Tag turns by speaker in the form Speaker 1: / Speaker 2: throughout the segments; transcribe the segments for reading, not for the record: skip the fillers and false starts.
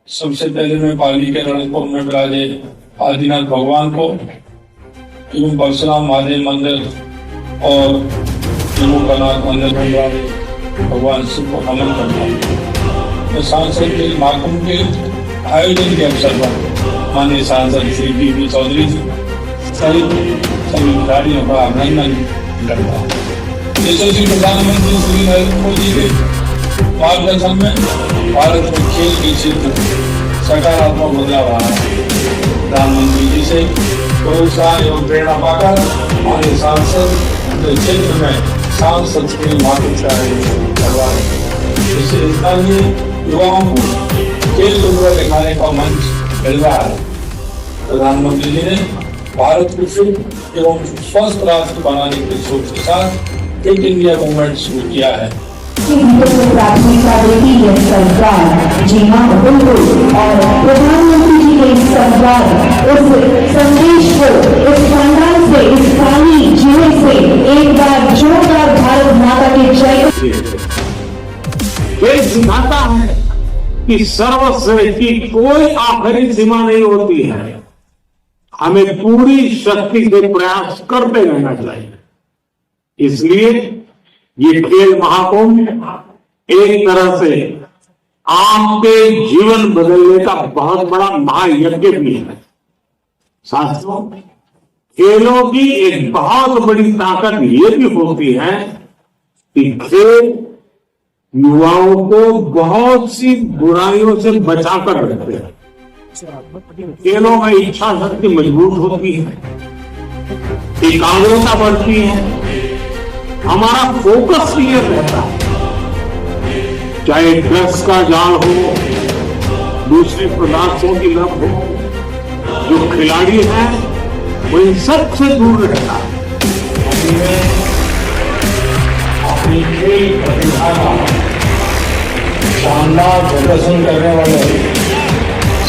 Speaker 1: सबसे पहले मैं पाली के रणपुर में विराजे आदिनाथ भगवान को एवं परशुराम महादेव मंदिर और त्रिलोकनाथ मंदिर में विराजे भगवान शिव को नमन करता हूँ। मैं सांसद के महाकुंभ के आयोजन के अवसर पर माननीय सांसद श्री पी चौधरी जी सहित सभी खिलाड़ियों का अभिनंदन करता हूँ। यशस्वी प्रधानमंत्री श्री नरेंद्र मोदी के मार्गदर्शन में भारत में खेल के क्षेत्र सकारात्मक बदलाव आ रहा है। प्रधानमंत्री जी से प्रोत्साहन एवं प्रेरणा पाकर हमारे सांसद क्षेत्र में सांसद के माध्यम से करवा रहे हैं। इससे स्थानीय युवाओं को खेल प्रतिभा दिखाने का मंच मिल रहा है। प्रधानमंत्री जी ने भारत को फिट एवं स्वस्थ राष्ट्र बनाने की सोच के साथ फिट इंडिया मूवमेंट शुरू किया है।
Speaker 2: प्राथमिकता देती है सरकार। जी हाँ बिल्कुल, और प्रधानमंत्री जी के इस सरकार उस संदेश को इस संग्राम से, इस खाली जुए से एक बार जोरदार भारत माता की जय।
Speaker 3: ये सिखाता है कि सर्वश्रेष्ठ की कोई आखिरी सीमा नहीं होती है। हमें पूरी शक्ति से प्रयास करते रहना चाहिए। इसलिए ये खेल महाकुंभ एक तरह से आपके जीवन बदलने का बहुत बड़ा महायज्ञ भी है। साथियों, खेलों की एक बहुत बड़ी ताकत ये भी होती है कि खेल युवाओं को बहुत सी बुराइयों से बचाकर रखते हैं। खेलों में इच्छा शक्ति मजबूत होती है, एकाग्रता बढ़ती है, हमारा फोकस क्लियर रहता है। चाहे ड्रग्स का जाल हो, दूसरे पदार्थों की लत हो, जो खिलाड़ी है वो इन सबसे दूर रहता है।
Speaker 1: अपनी खेल प्रतिभा का शानदार प्रदर्शन करने वाले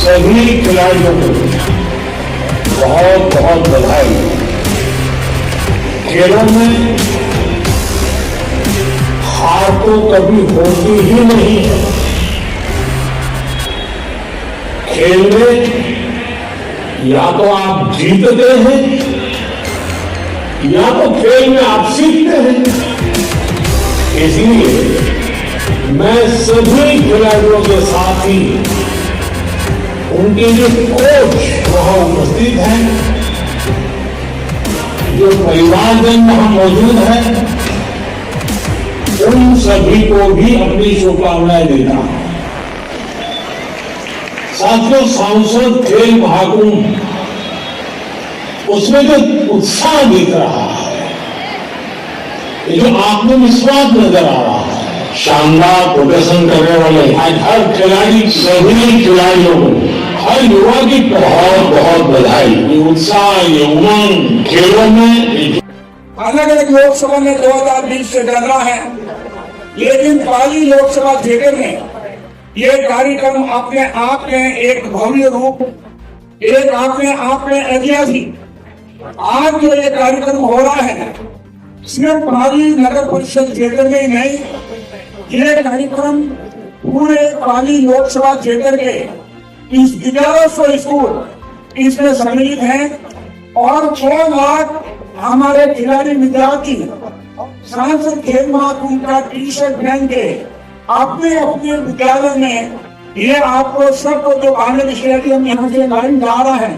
Speaker 1: सभी खिलाड़ियों को बहुत बहुत बधाई। खेलों में हार तो कभी होती ही नहीं है। खेल में या तो आप जीतते हैं या तो खेल में आप सीखते हैं। इसलिए मैं सभी खिलाड़ियों के साथ ही उनके जो कोच वहां उपस्थित हैं, जो परिवारजन वहां मौजूद है, उन सभी को भी अपनी शुभकामनाएं देता हूं। साथियों, सांसद खेल महाकुंभ उसमें जो उत्साह दिख रहा है, ये जो आत्मविश्वास नजर आ रहा है, शानदार प्रदर्शन करने वाले आज हर खिलाड़ी, सभी खिलाड़ियों को, हर युवा की बहुत बहुत बधाई। ये उत्साह, ये उमंग खेलों में
Speaker 4: अलग अलग लोकसभा में 2020 से डरना है, लेकिन पाली लोकसभा क्षेत्र में ये कार्यक्रम अपने आप में एक भव्य रूप, एक अपने आप में ऐतिहासिक आज जो ये कार्यक्रम हो रहा है, सिर्फ पाली नगर परिषद क्षेत्र में ही नहीं, ये कार्यक्रम पूरे पाली लोकसभा क्षेत्र के इस 1100 स्कूल इसमें सम्मिलित हैं और 6 लाख हमारे खिलाड़ी विद्यार्थी सांसद खेल महाकुंभ का टी शर्ट पहन के अपने अपने विद्यालय में ये आपको सबको जो आनंद स्टेडियम यहाँ से लाइन जा रहा है,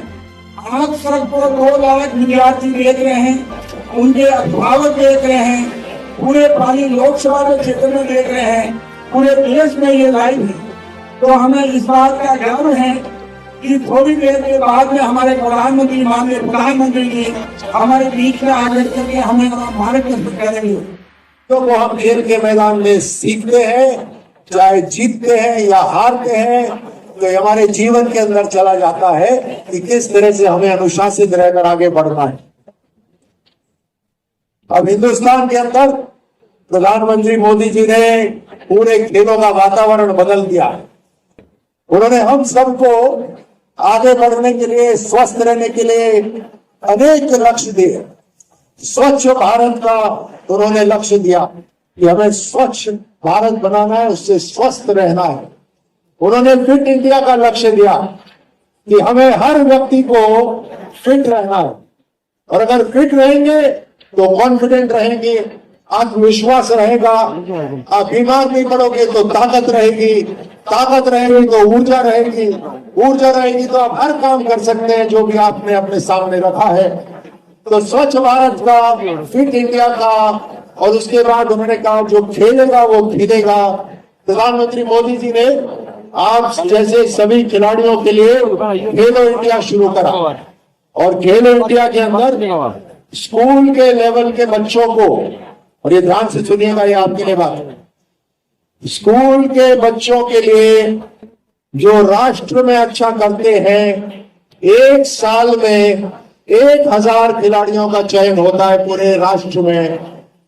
Speaker 4: आप सबको 2 लाख विद्यार्थी देख रहे हैं, उनके अभिभावक देख रहे हैं, पूरे पाली लोकसभा के क्षेत्र में देख रहे हैं, पूरे देश में ये लाइव है। तो हमें इस बात का गर्व है कि थोड़ी देर के बाद में हमारे प्रधानमंत्री, माननीय प्रधानमंत्री जी हमारे बीच में आकर करके हमें भारत में करेंगे।
Speaker 5: तो वो हम खेल के मैदान में सीखते हैं, चाहे जीतते हैं या हारते हैं, तो हमारे जीवन के अंदर चला जाता है कि किस तरह से हमें अनुशासित रहकर आगे बढ़ना है। अब हिंदुस्तान के अंदर प्रधानमंत्री मोदी जी ने पूरे खेलों का वातावरण बदल दिया है। उन्होंने हम सबको आगे बढ़ने के लिए, स्वस्थ रहने के लिए अनेक लक्ष्य दिए। स्वच्छ भारत का उन्होंने लक्ष्य दिया कि हमें स्वच्छ भारत बनाना है, उससे स्वस्थ रहना है। उन्होंने फिट इंडिया का लक्ष्य दिया कि हमें हर व्यक्ति को फिट रहना है, और अगर फिट रहेंगे तो कॉन्फिडेंट रहेंगे, आत्मविश्वास रहेगा। आप बीमार नहीं पड़ोगे तो ताकत रहेगी, ताकत रहेगी तो ऊर्जा रहेगी, ऊर्जा रहेगी तो आप हर काम कर सकते हैं जो भी आपने अपने सामने रखा है। तो स्वच्छ भारत का, फिट इंडिया का, और उसके बाद उन्होंने कहा जो खेलेगा वो खिलेगा। प्रधानमंत्री मोदी जी ने आप जैसे सभी खिलाड़ियों के लिए खेलो इंडिया शुरू करा, और खेलो इंडिया के अंदर स्कूल के लेवल के बच्चों को, और ये ध्यान से सुनिएगा, ये आपके लिए बात है, स्कूल के बच्चों के लिए जो राष्ट्र में अच्छा करते हैं, एक साल में 1000 खिलाड़ियों का चयन होता है पूरे राष्ट्र में,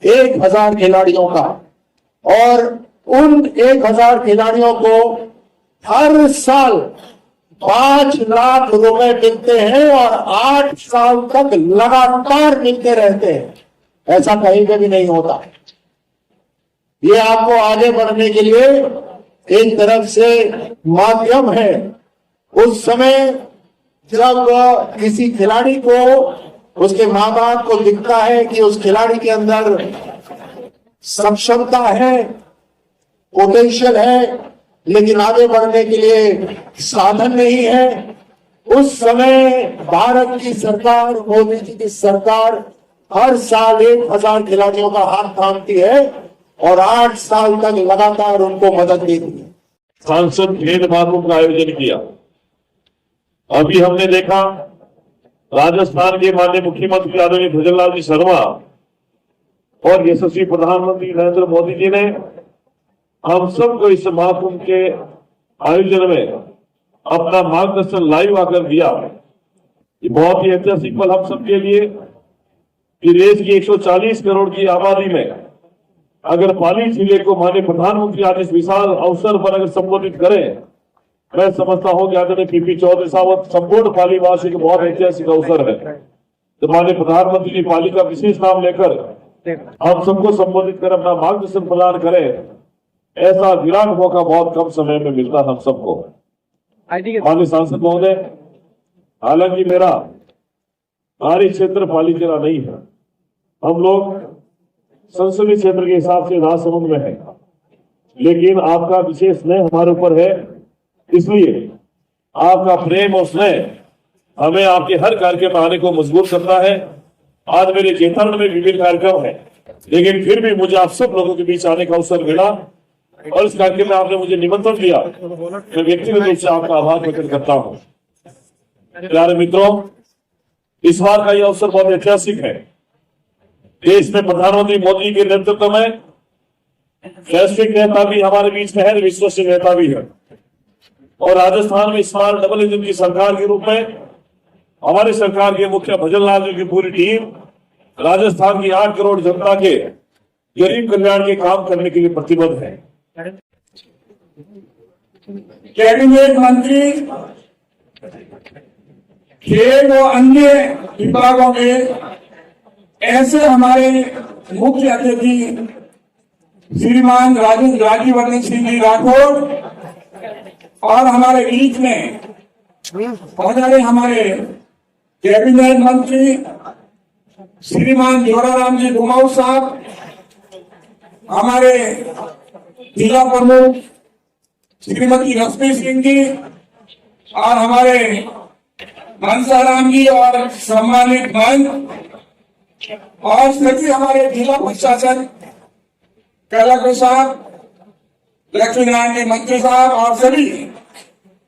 Speaker 5: 1000 खिलाड़ियों का, और उन 1000 खिलाड़ियों को हर साल 5 लाख रुपए मिलते हैं और 8 साल तक लगातार मिलते रहते हैं। ऐसा कहीं पे भी नहीं होता। ये आपको आगे बढ़ने के लिए एक तरफ से माध्यम है। उस समय जब किसी खिलाड़ी को, उसके माँ बाप को दिखता है कि उस खिलाड़ी के अंदर सक्षमता है, पोटेंशियल है, लेकिन आगे बढ़ने के लिए साधन नहीं है, उस समय भारत की सरकार, मोदी जी की सरकार हर साल 1000 खिलाड़ियों का हाथ थामती है और 8 साल तक लगातार उनको मदद देती है।
Speaker 6: सांसद खेल महाकुंभ का आयोजन किया। अभी हमने देखा राजस्थान के माननीय मुख्यमंत्री आदरणीय भजनलाल जी शर्मा और यशस्वी प्रधानमंत्री नरेंद्र मोदी जी ने हम सबको इस महाकुंभ के आयोजन में अपना मार्गदर्शन लाइव आकर दिया। ये बहुत ही ऐतिहासिक पल हम सबके लिए कि देश की 140 करोड़ की आबादी में अगर पाली जिले को माननीय प्रधानमंत्री आज इस विशाल अवसर पर अगर संबोधित करें, मैं समझता हूं कि आदरणीय पीपी चौधरी साहब संपूर्ण पाली वासी का बहुत ऐतिहासिक अवसर है। तो माननीय प्रधानमंत्री जी पाली का विशेष नाम लेकर हम सबको संबोधित कर अपना मार्गदर्शन प्रदान करें, ऐसा विराट मौका बहुत कम समय में मिलता हम सबको। माननीय सांसद महोदय, हालांकि मेरा कार्य क्षेत्र पाली जिला नहीं है, हम लोग संसदीय क्षेत्र के हिसाब से राजसमंद में है, लेकिन आपका विशेष स्नेह हमारे ऊपर है, इसलिए आपका प्रेम और स्नेह हमें आपके हर कार्यक्रम में आने को मजबूर करता है। आज मेरे जेठान में विभिन्न कार्यक्रम है, लेकिन फिर भी मुझे आप सब लोगों के बीच आने का अवसर मिला और इस कार्यक्रम में आपने मुझे निमंत्रण दिया। मैं व्यक्तिगत रूप से आपका आभार व्यक्त करता हूँ। प्यारे मित्रों, इस बार का यह अवसर बहुत ऐतिहासिक है। देश में प्रधानमंत्री मोदी के नेतृत्व में वैश्विक नेता भी हमारे बीच में है, विश्वसनीय नेता भी है, और राजस्थान में स्मार्ट डबल इंजन की सरकार के रूप में हमारी सरकार के मुखिया भजनलाल जी की पूरी टीम राजस्थान की 8 करोड़ जनता के गरीब कल्याण के काम करने के लिए प्रतिबद्ध है।
Speaker 4: कैबिनेट मंत्री खेल और अन्य विभागों में ऐसे हमारे मुख्य अतिथि श्रीमान राजीवर्धन सिंह जी राठौर और हमारे बीच में पधारे हमारे कैबिनेट मंत्री श्रीमान जोराराम जी डुमाऊ साहब, हमारे जिला प्रमुख श्रीमती लक्ष्मी सिंह जी और हमारे मनसाराम जी और सम्मानित मंच और सभी हमारे जिला प्रशासन कलेक्टर साहब, लक्ष्मी नारायण जी मंत्री साहब और सभी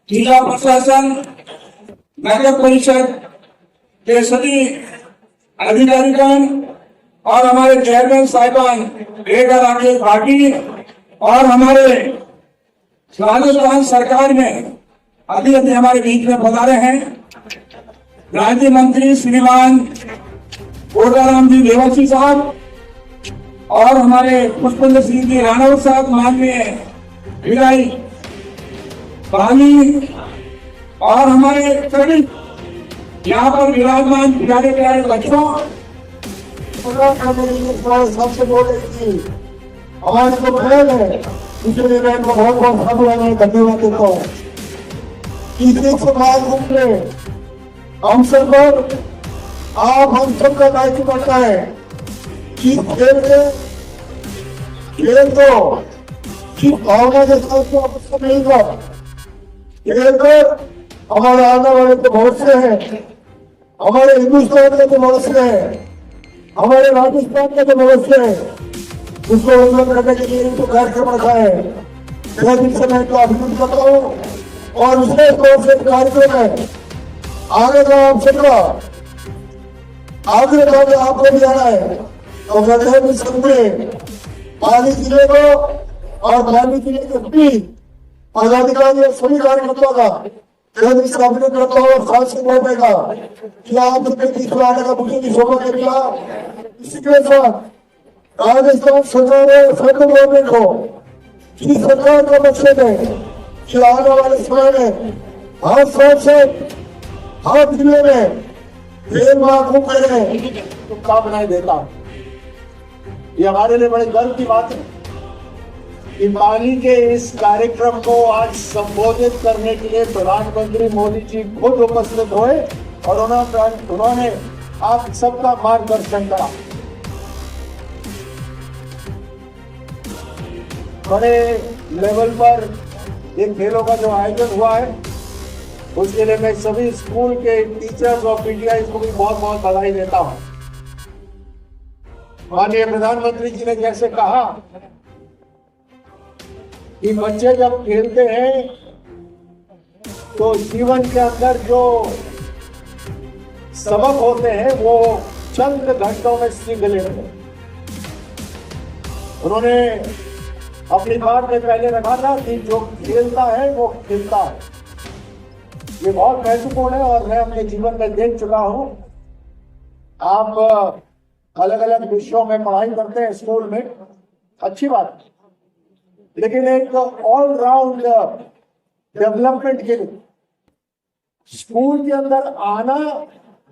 Speaker 4: जिला प्रशासन, नगर परिषद के सभी अधिकारीगण और हमारे चेयरमैन साहिबान रेखा राकेश भाटी और हमारे राजस्थान सरकार में अभी हमारे बीच में पधारे हैं राज्य मंत्री श्रीमान कोटाराम जी देवासी साहब और हमारे पुष्पेंद्र सिंह जी राणौत साहब, माननीय विधायक पाली और हमारे सभी यहाँ पर विराजमान प्यारे प्यारे बच्चों,
Speaker 5: सबसे बोले हमारे को खेल है इसलिए मैं इनको बहुत बहुत धन्यवाद देता हूँ। तीसरे समाज में हम सब पर आप हम सबका दायित्व बनता है कि खेल को कि भावना के साथ तो आपको मिलेगा। खेल कर हमारे आने वाले तो भविष्य है, हमारे हिंदुस्तान का तो भविष्य है, हमारे राजस्थान का तो भविष्य है। उसको उन्नत करने के लिए तो कार्यक्रम रखा है। मैं दिन से मैं तो अभिनंदन करता हूँ और विशेष तौर से कार्यक्रम है आगे का आप सबका आगे का आपको भी आना है। तो कहते हैं समझे पाली जिले को और पाली जिले के सभी पदाधिकारी और सभी कार्यकर्ताओं का अभिनंदन करता हूँ। खास तौर का कि आप आने का मुझे भी सौभाग्य मिला। इसी के साथ राजस्थान सरकार और सेंट्रल गवर्नमेंट को कि सरकार का मकसद है कि आने वाले समय में हर साल से हर जिले में खेल महाकुंभ करें। शुभकामनाएं देता हूं। ये हमारे लिए बड़े गर्व की बात है कि पाली के इस कार्यक्रम को आज संबोधित करने के लिए प्रधानमंत्री मोदी जी खुद उपस्थित हुए और उन्होंने आप सबका मार्गदर्शन करा। बड़े लेवल पर इन खेलों का जो आयोजन हुआ है उसके लिए मैं सभी स्कूल के टीचर्स और पीटीआई को भी बहुत बहुत बधाई देता हूं। माननीय प्रधानमंत्री जी ने जैसे कहा कि बच्चे जब खेलते हैं तो जीवन के अंदर जो सबक होते हैं वो चंद घंटों में सीख लेते हैं। उन्होंने अपनी बात में पहले रखा था कि जो खेलता है वो खिलता है। ये बहुत महत्वपूर्ण है और मैं अपने जीवन में देख चुका हूं। आप अलग अलग विषयों में पढ़ाई करते हैं स्कूल में, अच्छी बात, लेकिन एक ऑलराउंड डेवलपमेंट के लिए स्कूल के अंदर आना,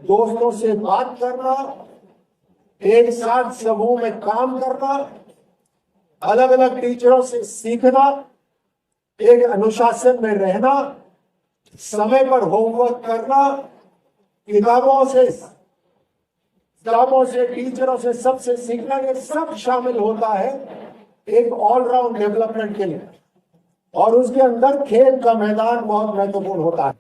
Speaker 5: दोस्तों से बात करना, एक साथ समूह में काम करना, अलग अलग टीचरों से सीखना, एक अनुशासन में रहना, समय पर होमवर्क करना, किताबों से टीचरों से सबसे सीखना, ये सब शामिल होता है एक ऑलराउंड डेवलपमेंट के लिए। और उसके अंदर खेल का मैदान बहुत महत्वपूर्ण होता है।